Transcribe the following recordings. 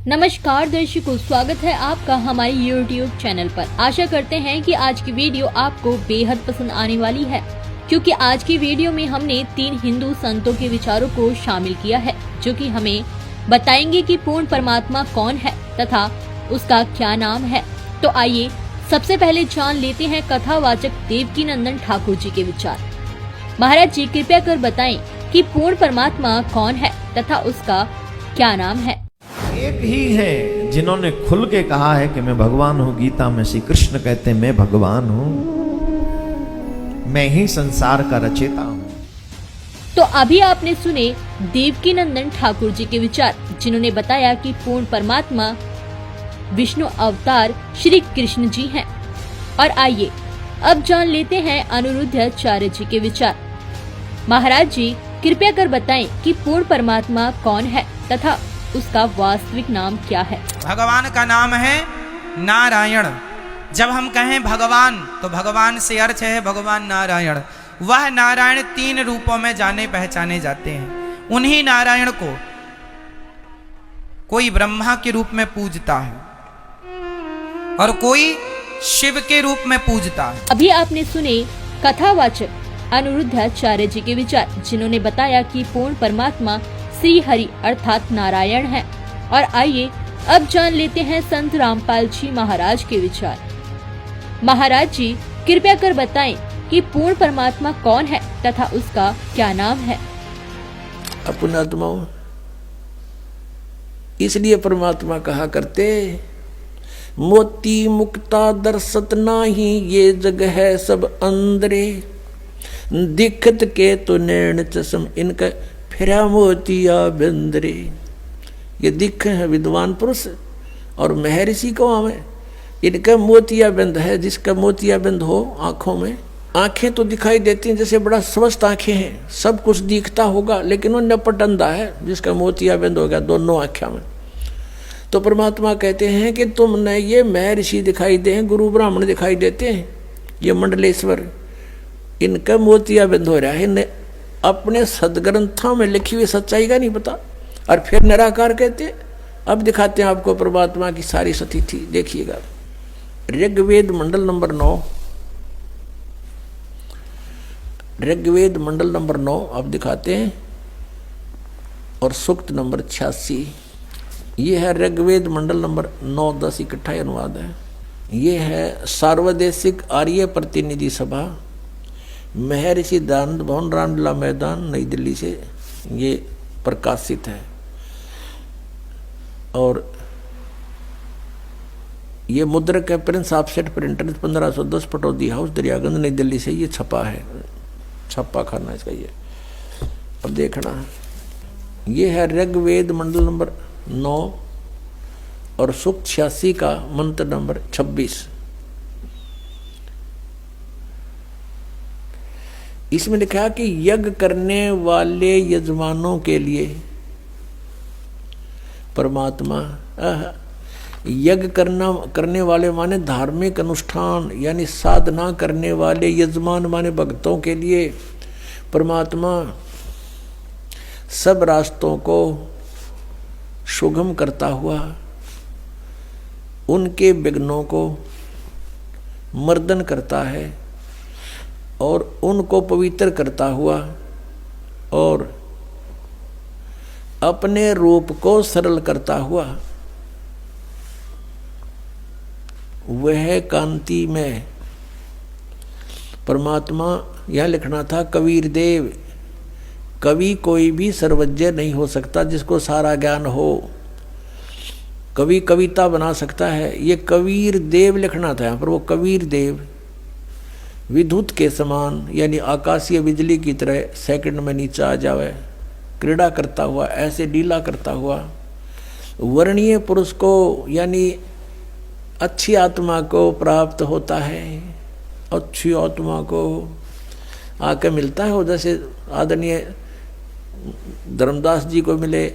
नमस्कार दर्शकों, स्वागत है आपका हमारे YouTube चैनल पर। आशा करते हैं कि आज की वीडियो आपको बेहद पसंद आने वाली है, क्योंकि आज की वीडियो में हमने 3 हिंदू संतों के विचारों को शामिल किया है, जो कि हमें बताएंगे कि पूर्ण परमात्मा कौन है तथा उसका क्या नाम है। तो आइए सबसे पहले जान लेते हैं कथावाचक देवकीनंदन ठाकुर जी के विचार। महाराज जी, कृपया कर बताएं कि पूर्ण परमात्मा कौन है तथा उसका क्या नाम है। एक ही है जिन्होंने खुल के कहा है कि मैं भगवान हूं। गीता में श्री कृष्ण कहते हैं मैं भगवान हूं, मैं ही संसार का रचयिता हूं। तो अभी आपने सुने देवकीनंदन ठाकुर जी के विचार, जिन्होंने बताया कि पूर्ण परमात्मा विष्णु अवतार श्री कृष्ण जी हैं। और आइए अब जान लेते हैं अनिरुद्धाचार्य जी के विचार। महाराज जी, कृपया कर बताएं कि पूर्ण परमात्मा कौन है तथा उसका वास्तविक नाम क्या है। भगवान का नाम है नारायण। जब हम कहें भगवान तो भगवान से अर्थ है भगवान नारायण। वह नारायण 3 रूपों में जाने पहचाने जाते हैं। उन्हीं नारायण को कोई ब्रह्मा के रूप में पूजता है और कोई शिव के रूप में पूजता है। अभी आपने सुने कथावाचक अनिरुद्धाचार्य जी के विचार, जिन्होंने बताया कि पूर्ण परमात्मा श्री हरि अर्थात नारायण है। और आइए अब जान लेते हैं संत रामपाल जी महाराज के विचार। महाराज जी, कृपया कर बताएं कि पूर्ण परमात्मा कौन है तथा उसका क्या नाम है। अपनात्माओं, इसलिए परमात्मा कहा करते मोती मुक्ता दर्शत नाही, ये जग है सब अंदरे, दिखत के तो नैन चश्म, इनका फिरा मोतिया बंदरे। ये दिख है विद्वान पुरुष और महर्षि को हमें, इनका मोतिया बंद है। जिसका मोतिया बंद हो आंखों में, आंखें तो दिखाई देती हैं जैसे बड़ा स्वस्थ आंखें हैं, सब कुछ दिखता होगा, लेकिन वो नपट अंधा है जिसका मोतिया बंद हो गया दोनों आंखों में। तो परमात्मा कहते हैं कि तुमने ये महर्षि दिखाई दे, गुरु ब्राह्मण दिखाई देते हैं, ये मंडलेश्वर, इनका मोतिया बंद हो रहा है। अपने सदग्रंथों में लिखी हुई सच्चाई का नहीं पता और फिर निराकार कहते। अब दिखाते हैं आपको परमात्मा की सारी स्थिति। देखिएगा ऋग्वेद मंडल नंबर 9, ऋग्वेद मंडल नंबर 9 अब दिखाते हैं, और सूक्त नंबर 86। ये है ऋग्वेद मंडल नंबर 9, 10 इकट्ठा अनुवाद है। ये है सार्वदेशिक आर्य प्रतिनिधि सभा, महर्षि दानंद भवन, रामलीला मैदान, नई दिल्ली से ये प्रकाशित है। और ये मुद्रक है Prince offset printer, 1510 Pataudi house, Daryaganj, नई दिल्ली से ये छपा है। छप्पा खाना इसका ये। अब देखना, ये है ऋग्वेद मंडल नंबर 9 और सूक्त 86 का मंत्र नंबर 26। इसमें लिखा कि यज्ञ करने वाले यजमानों के लिए परमात्मा, यज्ञ करने वाले माने धार्मिक अनुष्ठान यानी साधना करने वाले यजमान माने भक्तों के लिए परमात्मा सब रास्तों को सुगम करता हुआ उनके विघ्नों को मर्दन करता है और उनको पवित्र करता हुआ और अपने रूप को सरल करता हुआ वह कांति में परमात्मा, यह लिखना था कबीर देव। कवि कोई भी सर्वज्ञ नहीं हो सकता जिसको सारा ज्ञान हो। कवि कविता बना सकता है, ये कबीर देव लिखना था यहाँ पर। वो कबीर देव विद्युत के समान यानी आकाशीय बिजली की तरह सेकंड में नीचे आ जावे, क्रीड़ा करता हुआ, ऐसे लीला करता हुआ वर्णीय पुरुष को यानी अच्छी आत्मा को प्राप्त होता है। अच्छी आत्मा को आके मिलता है, जैसे आदरणीय धर्मदास जी को मिले,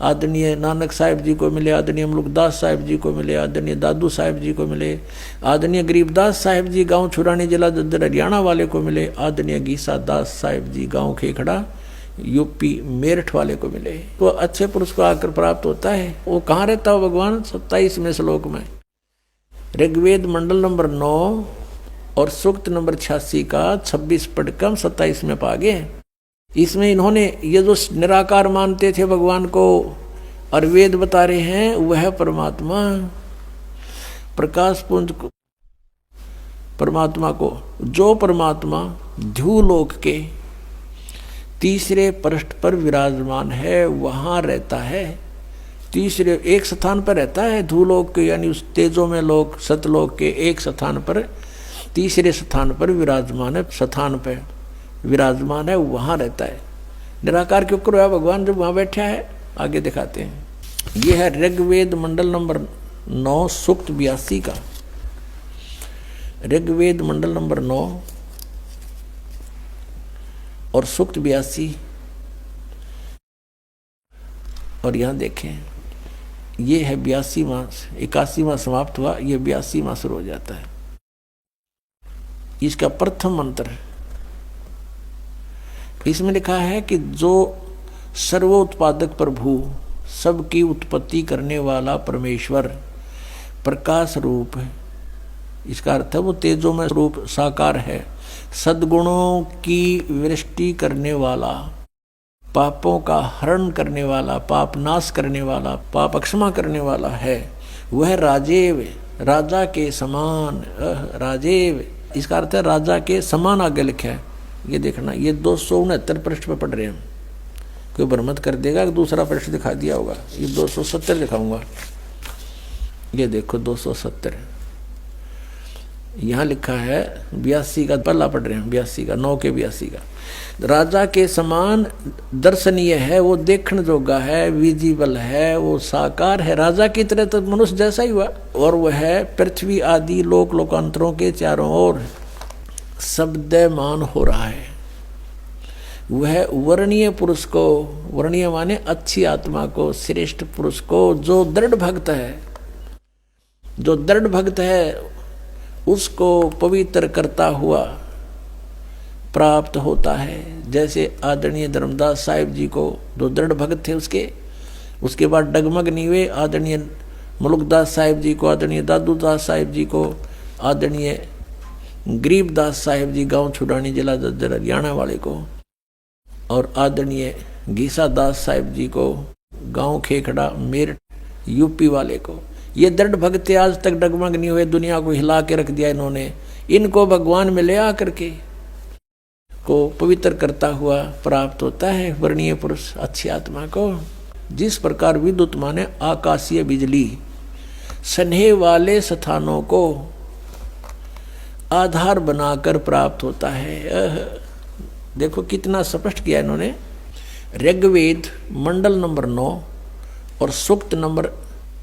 आदरणीय नानक साहिब जी को मिले, आदरणीय मुलुकदास साहिब जी को मिले, आदरणीय दादू साहिब जी को मिले, आदरणीय गरीबदास साहिब जी गांव छुरानी जिला दद्दर हरियाणा वाले को मिले, आदरणीय गीसा दास साहिब जी गांव खेखड़ा यूपी मेरठ वाले को मिले। तो अच्छे पुरुष को आकर प्राप्त होता है। वो कहाँ रहता हो भगवान? 27वें श्लोक में, ऋग्वेद मंडल नंबर 9 और सूक्त नंबर 86 का 26 पढ़कर 27 में पा गए। इसमें इन्होंने ये जो निराकार मानते थे भगवान को और वेद बता रहे हैं, वह परमात्मा प्रकाश पुंज को, परमात्मा को, जो परमात्मा ध्रुवलोक के तीसरे पृष्ठ पर विराजमान है, वहां रहता है। तीसरे एक स्थान पर रहता है ध्रुवलोक के, यानी उस तेजो में लोक सतलोक के एक स्थान पर, तीसरे स्थान पर विराजमान है, स्थान पर विराजमान है, वहां रहता है। निराकार क्यों करो भगवान जब वहां बैठा है? आगे दिखाते हैं। यह है ऋग्वेद मंडल नंबर 9 सूक्त 82 का, ऋग्वेद मंडल नंबर 9 और सूक्त 82। और यहां देखें, ये है 82वां, 81वां समाप्त हुआ, ये 82वां शुरू हो जाता है। इसका प्रथम मंत्र, इसमें लिखा है कि जो सर्वोत्पादक प्रभु, सबकी उत्पत्ति करने वाला परमेश्वर प्रकाश रूप है। इसका अर्थ है वो तेजोमय रूप साकार है, सद्गुणों की वृष्टि करने वाला, पापों का हरण करने वाला, पाप नाश करने वाला, पाप क्षमा करने वाला है। वह राजेव, राजा के समान, राजेव, इसका अर्थ है राजा के समान। आगे लिखा है, ये देखना, ये 269 पृष्ठ पे पढ़ रहे हैं। कोई भ्रमत कर देगा कि दूसरा पृष्ठ दिखा दिया होगा। ये 270 दिखाऊंगा, ये देखो 270 यहाँ लिखा है। 82 का पहला पढ़ रहे हैं, 82 का 9 के 82 का। राजा के समान दर्शनीय है, वो देखने जोगा है, विजिबल है, वो साकार है, राजा की तरह तो मनुष्य जैसा ही हुआ। और वह पृथ्वी आदि लोक लोकांतरों के चारों ओर शब्दमान हो रहा है। वह वर्णीय पुरुष को, वर्णीय माने अच्छी आत्मा को, श्रेष्ठ पुरुष को, जो दृढ़ भक्त है, जो दृढ़ भक्त है उसको पवित्र करता हुआ प्राप्त होता है। जैसे आदरणीय धर्मदास साहिब जी को, जो दृढ़ भक्त थे उसके बाद डगमग नहीं हुए, आदरणीय मुलुकदास साहिब जी को, आदरणीय दादूदास साहिब जी को, आदरणीय गरीबदास साहिब जी गांव छुड़ानी जिला जज्जर हरियाणा वाले को, और आदरणीय गीसा दास साहिब जी को गांव खेखड़ा मेरठ यूपी वाले को। ये दृढ़ भक्त आज तक डगमग नहीं हुए, दुनिया को हिला के रख दिया इन्होंने। इनको भगवान में ले आकर के को पवित्र करता हुआ प्राप्त होता है वर्णीय पुरुष, अच्छी आत्मा को। जिस प्रकार विद्युत माने आकाशीय बिजली स्नेह वाले स्थानों को आधार बनाकर प्राप्त होता है। देखो कितना स्पष्ट किया इन्होंने। ऋग्वेद मंडल नंबर 9 और सूक्त नंबर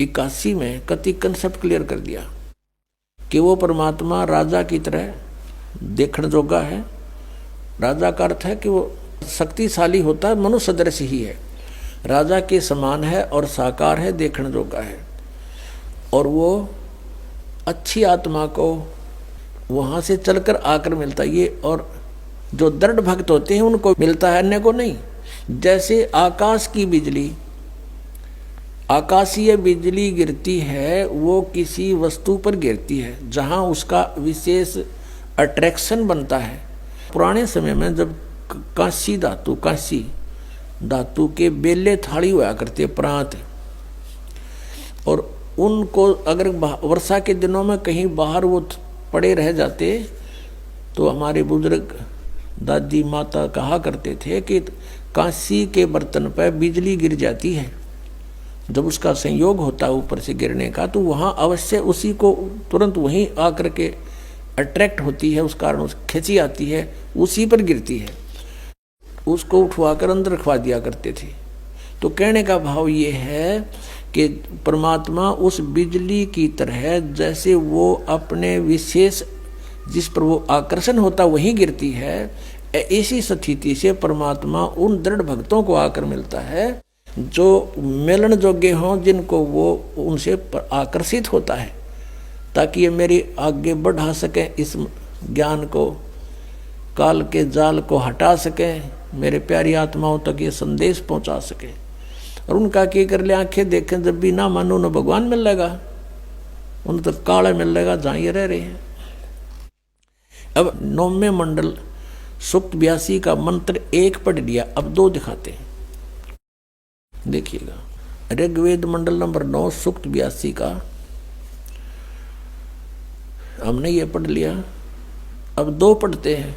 81 में कति कंसेप्ट क्लियर कर दिया कि वो परमात्मा राजा की तरह देखने जोगा है। राजा का अर्थ है कि वो शक्तिशाली होता है, मनुष्य सदृश ही है, राजा के समान है और साकार है, देखने जोगा है। और वो अच्छी आत्मा को वहाँ से चलकर आकर मिलता है ये, और जो दृढ़ भक्त होते हैं उनको मिलता है, अन्य को नहीं। जैसे आकाश की बिजली, आकाशीय बिजली गिरती है, वो किसी वस्तु पर गिरती है जहाँ उसका विशेष अट्रैक्शन बनता है। पुराने समय में जब कांसी धातु के बेले थाली हुआ करते प्रांत, और उनको अगर वर्षा के दिनों में कहीं बाहर वो पड़े रह जाते तो हमारे बुजुर्ग दादी माता कहा करते थे कि कांसी के बर्तन पर बिजली गिर जाती है, जब उसका संयोग होता है ऊपर से गिरने का, तो वहाँ अवश्य उसी को तुरंत वहीं आकर के अट्रैक्ट होती है, उस कारण उस खिंची आती है, उसी पर गिरती है। उसको उठवाकर अंदर रखवा दिया करते थे। तो कहने का भाव ये है कि परमात्मा उस बिजली की तरह, जैसे वो अपने विशेष जिस पर वो आकर्षण होता वहीं गिरती है, ऐसी स्थिति से परमात्मा उन दृढ़ भक्तों को आकर मिलता है जो मिलन योग्य हों, जिनको वो उनसे आकर्षित होता है, ताकि ये मेरी आगे बढ़ा सकें, इस ज्ञान को, काल के जाल को हटा सकें, मेरे प्यारी आत्माओं तक ये संदेश पहुंचा सके। और उनका के कर ले आंखें देखें, जब भी ना मानो न भगवान मिलेगा, उन तो काला मिलेगा जहां ये रह रहे हैं। अब 9वें मंडल सूक्त 82 का मंत्र 1 पढ़ लिया, अब 2 दिखाते हैं, देखिएगा। ऋग्वेद मंडल नंबर 9 सूक्त 82 का हमने ये पढ़ लिया, अब 2 पढ़ते हैं।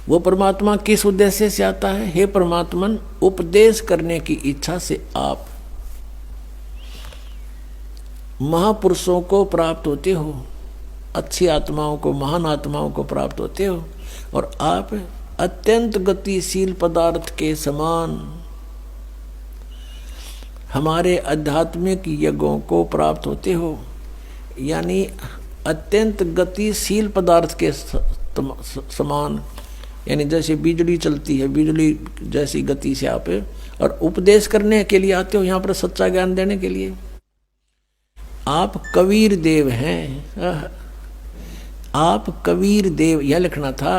वो परमात्मा किस उद्देश्य से आता है? हे परमात्मन, उपदेश करने की इच्छा से आप महापुरुषों को प्राप्त होते हो, अच्छी आत्माओं को, महान आत्माओं को प्राप्त होते हो, और आप अत्यंत गतिशील पदार्थ के समान हमारे आध्यात्मिक यज्ञों को प्राप्त होते हो। यानी अत्यंत गतिशील पदार्थ के समान, यानी जैसे बिजली चलती है, बिजली जैसी गति से आप, और उपदेश करने के लिए आते हो, यहाँ पर सच्चा ज्ञान देने के लिए। आप कबीर देव हैं, आप कबीर देव, यह लिखना था,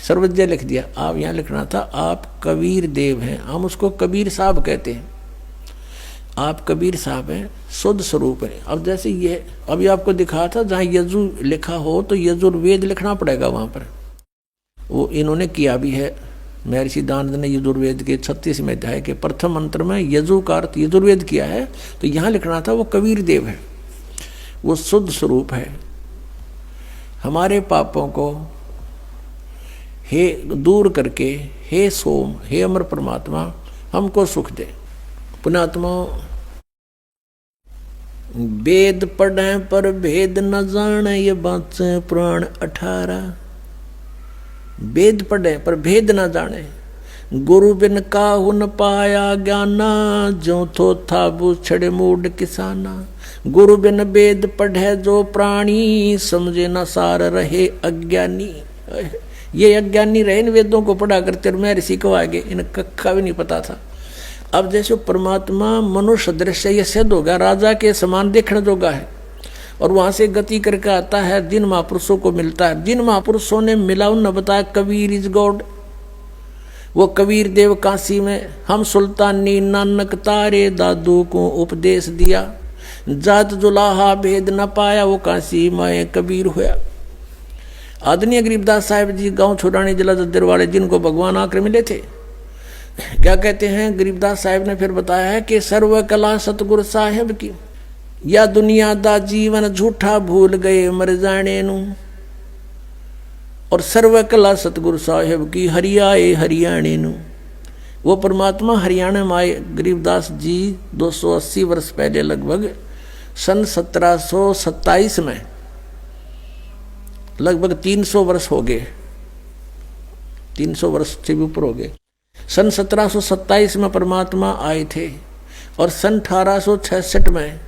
सर्वज्ञ लिख दिया, आप यहाँ लिखना था आप कबीर देव हैं। हम उसको कबीर साहब कहते हैं, आप कबीर साहब हैं, शुद्ध स्वरूप है। अब जैसे ये अभी आपको दिखा था, जहाँ यजु लिखा हो तो यजुर्वेद लिखना पड़ेगा वहाँ पर, वो इन्होंने किया भी है। महर्षि दानंद ने यजुर्वेद के 36वें अध्याय के प्रथम मंत्र में यजु का अर्थ यजुर्वेद किया है, तो यहाँ लिखना था वो कबीर देव है, वो शुद्ध स्वरूप है। हमारे पापों को हे दूर करके, हे सोम, हे अमर परमात्मा, हमको सुख दे। पुण्यात्मा, वेद पढ़े पर भेद न जाने, ये बात पुराण 18। वेद पढ़े पर भेद न जाने, गुरु बिन काहू न पाया ज्ञाना, जो थो था बूछड़े मूड किसाना। गुरु बिन वेद पढ़े जो प्राणी, समझे न सार रहे अज्ञानी। ये अज्ञानी रहे, इन वेदों को पढ़ा करते, और मैं ऋषि को आगे इन कक्का भी नहीं पता था। अब जैसे परमात्मा मनुष्य दृश्य, ये सिद्ध होगा, राजा के समान देखने जोगा है, और वहां से गति करके आता है, जिन महापुरुषों को मिलता है। जिन महापुरुषों ने मिला उन्होंने बताया कबीर इज गॉड। वो कबीर देव काशी में, हम सुल्तानी नानक तारे दादू को उपदेश दिया, जात जुलाहा भेद न पाया, वो काशी में कबीर हुआ। आदरणीय गरीबदास साहिब जी गांव छोड़ाने जिला जद्दर वाले, जिनको भगवान आकर मिले थे, क्या कहते हैं गरीबदास साहिब ने फिर बताया है कि सर्व कला सतगुरु साहिब की, या दुनिया दा जीवन झूठा भूल गए मर जाने नू, और सर्व कला सतगुरु साहिब की हरियाए हरियाणे नू। वो परमात्मा हरियाणा में आए गरीबदास जी 280 वर्ष पहले, लगभग सन 1727 में, लगभग 300 वर्ष हो गए, 300 वर्ष से भी ऊपर हो गए। सन 1727 में परमात्मा आए थे, और सन 1866 में,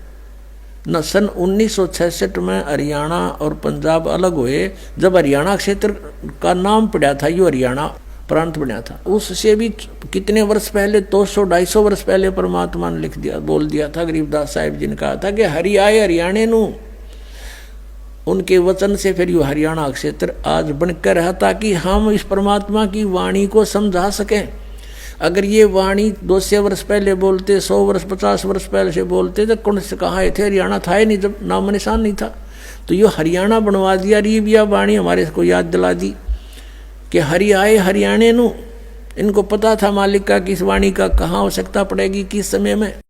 न सन 1966 में हरियाणा और पंजाब अलग हुए। जब हरियाणा क्षेत्र का नाम पड़ा था, यो हरियाणा प्रांत बना था, उससे भी कितने वर्ष पहले, 200-250 वर्ष पहले परमात्मा ने लिख दिया, बोल दिया था। गरीबदास साहिब जी ने कहा था कि हरि आए हरियाणे नू। उनके वचन से फिर यो हरियाणा क्षेत्र आज बनकर रहा, ताकि हम इस परमात्मा की वाणी को समझा सकें। अगर ये वाणी 200 वर्ष पहले बोलते, 100 वर्ष 50 वर्ष पहले से बोलते, तो कौन से कहाँ थे? हरियाणा था ही नहीं, जब नाम निशान नहीं था। तो ये हरियाणा बनवा दिया, रीबिया वाणी हमारे को याद दिला दी कि हरि आए हरियाणे नू। इनको पता था मालिक का कि इस वाणी का कहाँ आवश्यकता पड़ेगी, किस समय में।